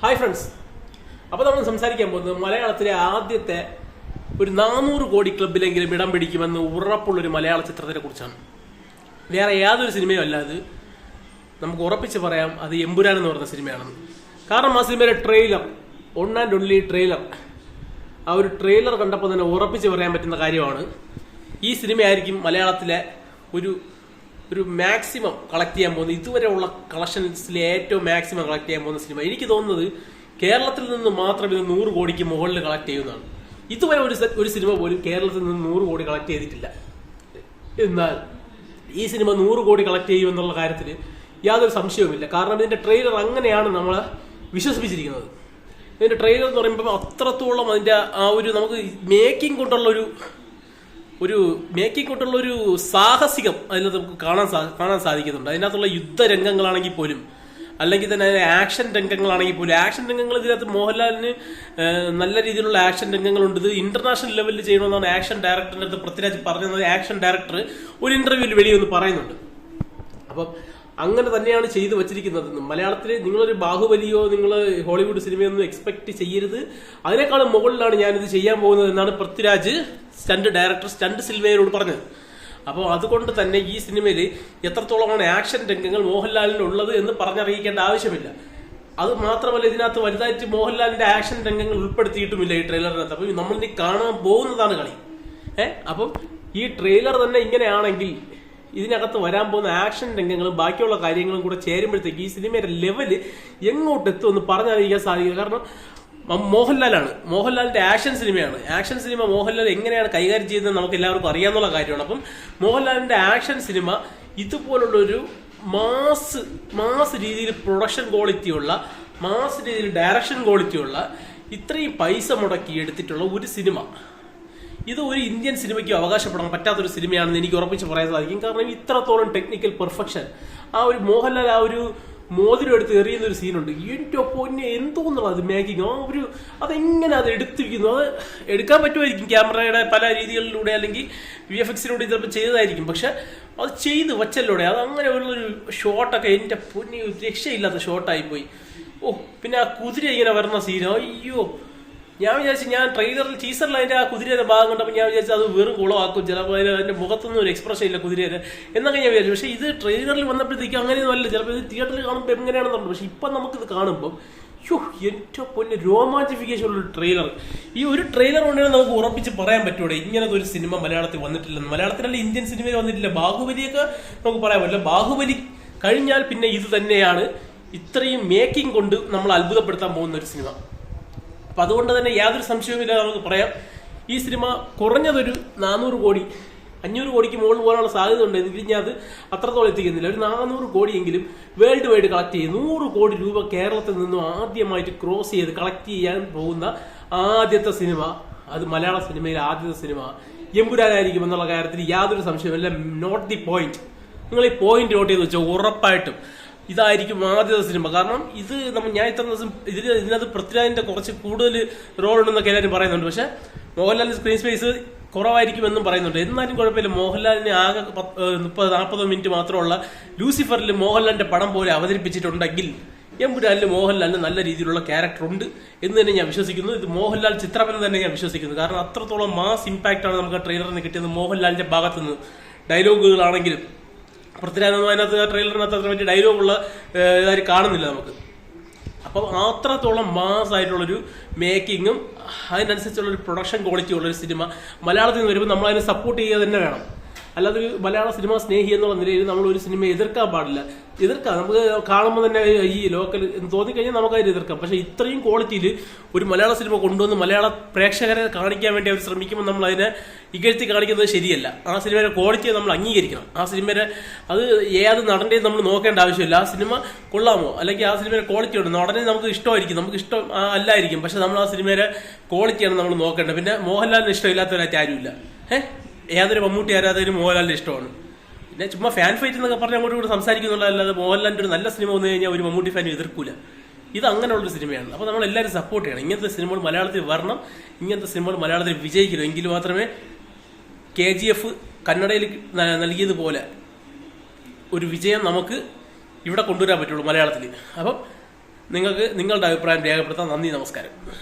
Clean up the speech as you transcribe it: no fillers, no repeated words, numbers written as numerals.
Hi friends. അപ്പോൾ നമ്മൾ സംസാരിക്കാൻ പോകുന്നത് മലയാളത്തിലെ ആദ്യത്തെ ഒരു 400 കോടി ക്ലബിലെങ്കിലും ഇടം പിടിക്കുമെന്ന് ഉറപ്പുള്ളൊരു മലയാള ചിത്രത്തിനെ കുറിച്ചാണ്. വേറെ യാതൊരു സിനിമയും അല്ല അത്. നമുക്ക് ഉറപ്പിച്ച് പറയാം അത് എമ്പുരാൻ എന്ന് പറഞ്ഞ സിനിമയാണെന്ന്. കാരണം ആ സിനിമയുടെ trailer, one and only trailer, ആ ഒരു ട്രെയിലർ കണ്ടപ്പോൾ തന്നെ ഉറപ്പിച്ച് പറയാൻ പറ്റുന്ന കാര്യമാണ് ഈ സിനിമയായിരിക്കും മലയാളത്തിലെ ഒരു മാക്സിമം കളക്ട് ചെയ്യാൻ പോകുന്നത്, ഇതുവരെ ഉള്ള കളക്ഷൻസിലെ ഏറ്റവും മാക്സിമം കളക്ട് ചെയ്യാൻ പോകുന്ന സിനിമ. എനിക്ക് തോന്നുന്നത് കേരളത്തിൽ നിന്ന് മാത്രം ഇത് 100 കോടിക്ക് മുകളിൽ കളക്ട് ചെയ്യുന്നതാണ്. ഇതുവരെ ഒരു സിനിമ പോലും കേരളത്തിൽ നിന്ന് 100 കോടി കളക്ട് ചെയ്തിട്ടില്ല. എന്നാൽ ഈ സിനിമ 100 കോടി കളക്ട് ചെയ്യുമെന്നുള്ള കാര്യത്തിൽ യാതൊരു സംശയവുമില്ല. കാരണം ഇതിന്റെ ട്രെയിലർ അങ്ങനെയാണ് നമ്മളെ വിശ്വസിപ്പിച്ചിരിക്കുന്നത്. ഇതിന്റെ ട്രെയിലർ എന്ന് പറയുമ്പോൾ അത്രത്തോളം അതിന്റെ ആ ഒരു നമുക്ക് മേക്കിംഗ് കൊണ്ടുള്ള ഒരു സാഹസികം അതിൽ നമുക്ക് കാണാൻ സാധിക്കുന്നുണ്ട്. അതിനകത്തുള്ള യുദ്ധരംഗങ്ങളാണെങ്കിൽ പോലും, അല്ലെങ്കിൽ തന്നെ ആക്ഷൻ രംഗങ്ങളാണെങ്കിൽ പോലും, ആക്ഷൻ രംഗങ്ങൾ ഇതിനകത്ത് മോഹൻലാലിന് നല്ല രീതിയിലുള്ള ആക്ഷൻ രംഗങ്ങളുണ്ട്. ഇത് ഇന്റർനാഷണൽ ലെവലിൽ ചെയ്യണമെന്നാണ് ആക്ഷൻ ഡയറക്ടറിന്റെ അടുത്ത് പൃഥ്വിരാജ് പറഞ്ഞത്. ആക്ഷൻ ഡയറക്ടർ ഒരു ഇന്റർവ്യൂവിൽ വെളിയൊന്ന് പറയുന്നുണ്ട്. അപ്പം അങ്ങനെ തന്നെയാണ് ചെയ്തു വച്ചിരിക്കുന്നത്. മലയാളത്തിൽ നിങ്ങളൊരു ബാഹുബലിയോ നിങ്ങൾ ഹോളിവുഡ് സിനിമയൊന്നും എക്സ്പെക്ട് ചെയ്യരുത്, അതിനേക്കാളും മുകളിലാണ് ഞാനിത് ചെയ്യാൻ പോകുന്നത് എന്നാണ് പൃഥ്വിരാജ് സ്റ്റണ്ട് ഡയറക്ടർ സ്റ്റണ്ട് സിൽവയോട് പറഞ്ഞത്. അപ്പോൾ അതുകൊണ്ട് തന്നെ ഈ സിനിമയിൽ എത്രത്തോളമാണ് ആക്ഷൻ രംഗങ്ങൾ മോഹൻലാലിന് ഉള്ളത് എന്ന് പറഞ്ഞറിയിക്കേണ്ട ആവശ്യമില്ല. അത് മാത്രമല്ല, ഇതിനകത്ത് വലുതായിട്ട് മോഹൻലാലിന്റെ ആക്ഷൻ രംഗങ്ങൾ ഉൾപ്പെടുത്തിയിട്ടുമില്ല ഈ ട്രെയിലറിനകത്ത്. അപ്പം നമ്മളിനി കാണാൻ പോകുന്നതാണ് കളി. അപ്പം ഈ ട്രെയിലർ തന്നെ ഇങ്ങനെയാണെങ്കിൽ ഇതിനകത്ത് വരാൻ പോകുന്ന ആക്ഷൻ രംഗങ്ങളും ബാക്കിയുള്ള കാര്യങ്ങളും കൂടെ ചേരുമ്പോഴത്തേക്ക് ഈ സിനിമയുടെ ലെവല് എങ്ങോട്ട് എത്തുമെന്ന് പറഞ്ഞറിയിക്കാൻ സാധിക്കില്ല. കാരണം മോഹൻലാലിന്റെ ആക്ഷൻ സിനിമയാണ്. ആക്ഷൻ സിനിമ മോഹൻലാൽ എങ്ങനെയാണ് കൈകാര്യം ചെയ്യുന്നത് നമുക്ക് എല്ലാവർക്കും അറിയാവുന്ന കാര്യമാണ്. അപ്പം മോഹൻലാലിന്റെ ആക്ഷൻ സിനിമ ഇതുപോലുള്ളൊരു മാസ് രീതിയിൽ പ്രൊഡക്ഷൻ ക്വാളിറ്റിയുള്ള, മാസ് രീതിയിൽ ഡയറക്ഷൻ ക്വാളിറ്റിയുള്ള, ഇത്രയും പൈസ മുടക്കി എടുത്തിട്ടുള്ള ഒരു സിനിമ, ഇത് ഒരു ഇന്ത്യൻ സിനിമയ്ക്ക് അവകാശപ്പെടാൻ പറ്റാത്തൊരു സിനിമയാണെന്ന് എനിക്ക് ഉറപ്പിച്ച് പറയാൻ സാധിക്കും. കാരണം ഇത്രത്തോളം ടെക്നിക്കൽ പെർഫെക്ഷൻ, ആ ഒരു മോഹൻലാൽ ആ ഒരു മോതിരം എടുത്ത് എറിയുന്ന ഒരു സീനുണ്ട്. എൻ്റെ പൊന്നെ എന്തോന്നുള്ളത് അത് മേക്കിംഗ്, അതെങ്ങനെ അത് എടുത്തിരിക്കുന്നു. അത് എടുക്കാൻ പറ്റുമായിരിക്കും ക്യാമറയുടെ പല രീതികളിലൂടെ, അല്ലെങ്കിൽ VFX-ലൂടെ ചിലപ്പോൾ ചെയ്തതായിരിക്കും. പക്ഷെ അത് ചെയ്ത് വച്ചല്ലോടെ അത് അങ്ങനെ ഉള്ളൊരു ഷോട്ടൊക്കെ എൻ്റെ പൊന്നെ രക്ഷയില്ലാത്ത ഷോട്ടായിപ്പോയി. പിന്നെ ആ കുതിര ഇങ്ങനെ വരുന്ന സീനോ, അയ്യോ, ഞാൻ വിചാരിച്ചു, ഞാൻ ട്രെയിലറിൽ ടീസറിൽ അതിന്റെ ആ കുതിരയുടെ ഭാഗം കണ്ടപ്പോൾ ഞാൻ വിചാരിച്ചു അത് വെറും കുളമാക്കും, ചിലപ്പോൾ അതിന്റെ മുഖത്തൊന്നും ഒരു എക്സ്പ്രഷൻ ഇല്ല കുതിരയുടെ എന്നൊക്കെ ഞാൻ വിചാരിച്ചു. പക്ഷേ ഇത് ട്രെയിലറിൽ വന്നപ്പോഴത്തേക്കും അങ്ങനെയൊന്നും അല്ല. ചിലപ്പോൾ ഇത് തിയേറ്ററിൽ കാണുമ്പോൾ എങ്ങനെയാണെന്നുണ്ട്. പക്ഷെ ഇപ്പം നമുക്കിത് കാണുമ്പോൾ ഏറ്റവും പൊന്നെ രോമാഞ്ചിഫിക്കേഷൻ ഉള്ള ട്രെയിലർ. ഈ ഒരു ട്രെയിലർ കൊണ്ടാണ് നമുക്ക് ഉറപ്പിച്ച് പറയാൻ പറ്റൂടെ ഇങ്ങനത്തെ ഒരു സിനിമ മലയാളത്തിൽ വന്നിട്ടില്ലെന്ന്. മലയാളത്തിലല്ല, ഇന്ത്യൻ സിനിമയിൽ വന്നിട്ടില്ല. ബാഹുബലിയൊക്കെ നമുക്ക് പറയാൻ പറ്റില്ല. ബാഹുബലി കഴിഞ്ഞാൽ പിന്നെ ഇത് തന്നെയാണ് ഇത്രയും മേക്കിംഗ് കൊണ്ട് നമ്മൾ അത്ഭുതപ്പെടുത്താൻ പോകുന്ന ഒരു സിനിമ. അപ്പൊ അതുകൊണ്ട് തന്നെ യാതൊരു സംശയവുമില്ല, നമുക്ക് പറയാം ഈ സിനിമ കുറഞ്ഞതൊരു 400 കോടി 500 കോടിക്ക് മുകളിൽ പോകാനുള്ള സാധ്യത ഉണ്ട്. എങ്കിലും ഞാൻ അത് അത്രത്തോളം എത്തിക്കുന്നില്ല. ഒരു 400 കോടിയെങ്കിലും വേൾഡ് വൈഡ് കളക്ട് ചെയ്യും. 100 കോടി രൂപ കേരളത്തിൽ നിന്നും ആദ്യമായിട്ട് ക്രോസ് ചെയ്ത് കളക്ട് ചെയ്യാൻ പോകുന്ന ആദ്യത്തെ സിനിമ, അത് മലയാള സിനിമയിലെ ആദ്യത്തെ സിനിമ എമ്പുരാനായിരിക്കും എന്നുള്ള കാര്യത്തിൽ യാതൊരു സംശയവുമില്ല. Note the point. നിങ്ങൾ ഈ പോയിന്റ് നോട്ട് ചെയ്ത് വെച്ചോ, ഉറപ്പായിട്ടും ഇതായിരിക്കും ആദ്യത്തെ സിനിമ. കാരണം ഇത് ഞാൻ ഇത്ര ദിവസം ഇതിനകത്ത് പൃഥ്വിരാജിന്റെ കുറച്ച് കൂടുതൽ റോൾ ഉണ്ടെന്നൊക്കെ എല്ലാവരും പറയുന്നുണ്ട്. പക്ഷെ മോഹൻലാലിന്റെ സ്ക്രീൻ സ്പേസ് കുറവായിരിക്കും എന്നും പറയുന്നുണ്ട്. എന്നാലും കുഴപ്പമില്ല, മോഹൻലാലിന് ആകെ 30-40 മിനിറ്റ് മാത്രമുള്ള ലൂസിഫറിൽ മോഹൻലാലിന്റെ പടം പോലെ അവതരിപ്പിച്ചിട്ടുണ്ടെങ്കിൽ എമ്പുരാനിൽ മോഹൻലാലിന് നല്ല രീതിയിലുള്ള ക്യാരക്ടർ ഉണ്ട് എന്ന് തന്നെ ഞാൻ വിശ്വസിക്കുന്നു. ഇത് മോഹൻലാൽ ചിത്രമെന്ന് തന്നെ ഞാൻ വിശ്വസിക്കുന്നു. കാരണം അത്രത്തോളം മാസ് ഇമ്പാക്റ്റ് ആണ് നമുക്ക് ആ ട്രെയിലറിന് കിട്ടിയത്. മോഹൻലാലിന്റെ ഭാഗത്തുനിന്ന് ഡയലോഗുകളാണെങ്കിലും, പൃഥ്വിരാജൊന്നും അതിനകത്ത് ആ ട്രെയിലറിനകത്ത് അത്ര വലിയ ഡയലോഗുള്ള ഇതായി കാണുന്നില്ല നമുക്ക്. അപ്പം അത്രത്തോളം മാസ് ആയിട്ടുള്ളൊരു മേക്കിങ്ങും അതിനനുസരിച്ചുള്ളൊരു പ്രൊഡക്ഷൻ ക്വാളിറ്റി ഉള്ളൊരു സിനിമ മലയാളത്തിൽ നിന്ന് വരുമ്പോൾ നമ്മൾ അതിനെ സപ്പോർട്ട് ചെയ്യുക തന്നെ വേണം. അല്ലാതെ ഒരു മലയാള സിനിമ സ്നേഹി എന്നുള്ള നിലയിൽ നമ്മൾ ഒരു സിനിമയെ എതിർക്കാൻ പാടില്ല. എതിർക്കാം, നമുക്ക് കാണുമ്പോൾ തന്നെ ഈ ലോക്കൽ തോന്നിക്കഴിഞ്ഞാൽ നമുക്ക് അതിന് എതിർക്കാം. പക്ഷെ ഇത്രയും ക്വാളിറ്റിയിൽ ഒരു മലയാള സിനിമ കൊണ്ടുവന്ന് മലയാള പ്രേക്ഷകരെ കാണിക്കാൻ വേണ്ടി അവർ ശ്രമിക്കുമ്പോൾ നമ്മൾ അതിനെ ഇകഴ്ത്തി കാണിക്കുന്നത് ശരിയല്ല. ആ സിനിമയുടെ ക്വാളിറ്റിയെ നമ്മൾ അംഗീകരിക്കണം. ആ സിനിമയുടെ അത് ഏത് നടൻ്റെയും നമ്മൾ നോക്കേണ്ട ആവശ്യമില്ല. ആ സിനിമ കൊള്ളാമോ, അല്ലെങ്കിൽ ആ സിനിമയുടെ ക്വാളിറ്റി ഉണ്ട്, നടനെ നമുക്ക് ഇഷ്ടമായിരിക്കും, നമുക്ക് ഇഷ്ടം അല്ലായിരിക്കും, പക്ഷെ നമ്മൾ ആ സിനിമയുടെ ക്വാളിറ്റിയാണ് നമ്മൾ നോക്കേണ്ടത്. പിന്നെ മോഹൻലാലിന് ഇഷ്ടമില്ലാത്തവരായിട്ട് ആരുമില്ല. ഏതൊരു മമ്മൂട്ടി ആരാധകരും മോഹൻലാലിന്റെ ഇഷ്ടമാണ്. പിന്നെ ചുമ്മാ ഫാൻ ഫൈറ്റ് എന്നൊക്കെ പറഞ്ഞ് അങ്ങോട്ട് കൂടെ സംസാരിക്കുന്നുള്ളതല്ലാതെ മോഹൻലാലിന്റെ ഒരു നല്ല സിനിമ വന്നു കഴിഞ്ഞാൽ ഒരു മമ്മൂട്ടി ഫാൻ എതിർക്കൂല. ഇത് അങ്ങനെയുള്ളൊരു സിനിമയാണ്. അപ്പോൾ നമ്മൾ എല്ലാവരും സപ്പോർട്ട് ചെയ്യണം. ഇങ്ങനത്തെ സിനിമകൾ മലയാളത്തിൽ വരണം, ഇങ്ങനത്തെ സിനിമകൾ മലയാളത്തിൽ വിജയിക്കണം. എങ്കിൽ മാത്രമേ KGF കന്നഡയിൽ നൽകിയതുപോലെ ഒരു വിജയം നമുക്ക് ഇവിടെ കൊണ്ടുവരാൻ പറ്റുള്ളൂ മലയാളത്തിൽ. അപ്പം നിങ്ങൾക്ക് നിങ്ങളുടെ അഭിപ്രായം രേഖപ്പെടുത്താം. നന്ദി, നമസ്കാരം.